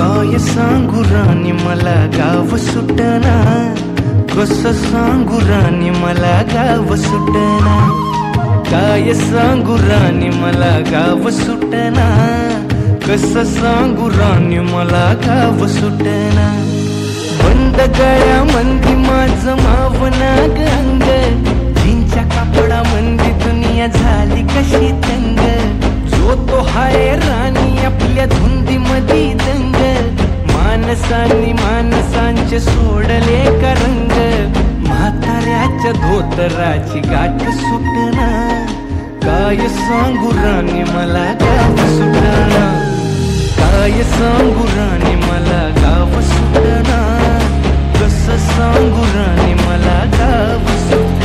काय सांगू राणी मला गाव सुटना, कसं सांगू राणी मला गाव सुटना, काय सांगू राणी मला गाव सुटना, कसं सांगू राणी मला गाव सुटना. बंद गळ्या मंदी माझं मावना गंग, जीनच्या कापडा मंदी दुनिया झाली कशी तंग. जो तो हाय राणी आपल्या धुंदी मधी दंग, माणसांनी माणसांचे सोडले का रंग. म्हाताऱ्याच्या धोतराची गाठ सुटना, काय सांगू राणी मला गाव सुटना, काय सांगू राणी मला गाव सुटना, कसं सांगू राणी मला गाव सुटना.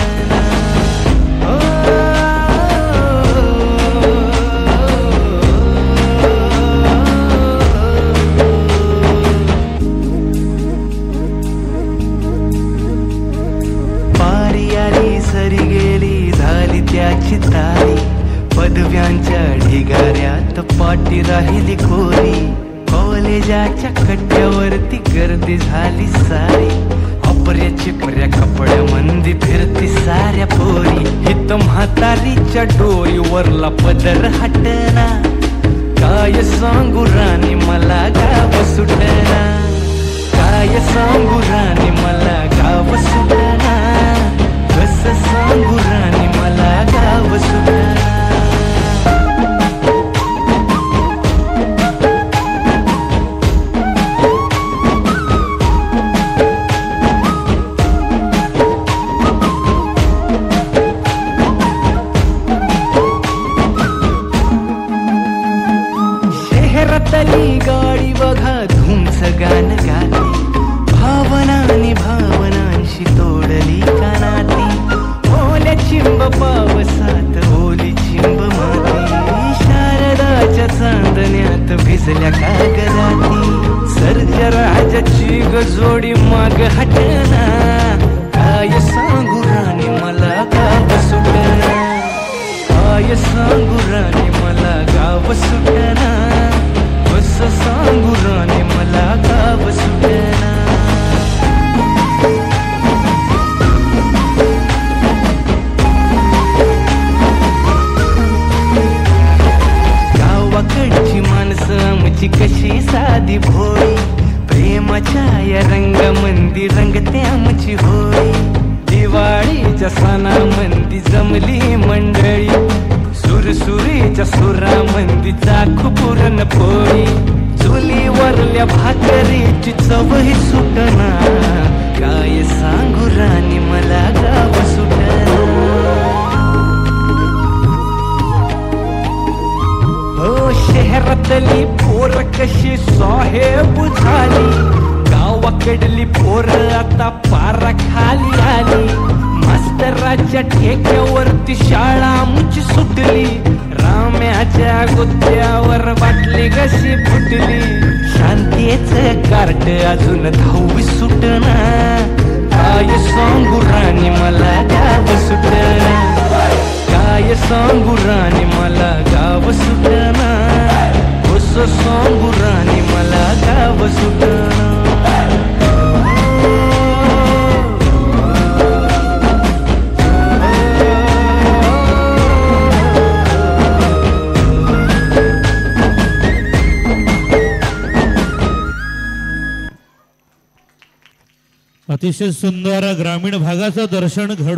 पारी आली सरी गेली झाली त्याची तारी, पदव्यांच्या ढिगाऱ्यात पाठी राहिली कोरी. कॉलेजाच्या कट्ट्यावरती गर्दी झाली सारी, अपर्याची पर्या कपड्या मंदी फिरती साऱ्या पोरी. हित म्हातारीच्या डोईवरला पदर हटना, काय सांगू राणी मला गाव सुटना, काय सांगू राणी मला गाव सुटना, कसं सांगू राणी मला गाव सुटना. शहरातली गाडी बघा धुमच गाणं गाते, भावनांनी भावनांशी तोडली कानाती. ओल्या चिंब पावसात ओली चिंब माती, शारदाच्या चांदण्यात भिजल्या कागदाती. सर्जराजाची गजोडी माग हटना, काय सांगू राणी मला गाव सुटना, काय सांगू राणी मला गाव सुटना, कसं सांगू राणी मला गाव सुटना. गावाकडची माणसं आमची कशी साधी भोळी, प्रेमाच्या या रंगामंदी रंगते आमची होळी. दिवाळीच्या सणामंदी जमली मंडळी, सुरसुरीच्या सुरामंदी चाखू पुरणपोळी. चुलीवरल्या भाकरीची चवही सुटना, काय सांगू राणी मला गाव सुटना. हो शहरातली पोर कशी साहेब झाली, गावाकडली पोर आता पारा खाली आली. मास्तराच्या ठेक्यावरती शाळा आमची सुटली, राम्याच्या गुत्त्यावर बाटली कशी फुटली. शांतीचं कार्ट अजून 10वी सुटना, काय सांगू राणी मला गाव सुटना, काय सांगू राणी मला गाव सुटना, कसं सांगू राणी मला गाव सुटना. अतिशय सुंदर ग्रामीण भागाचं दर्शन घडवून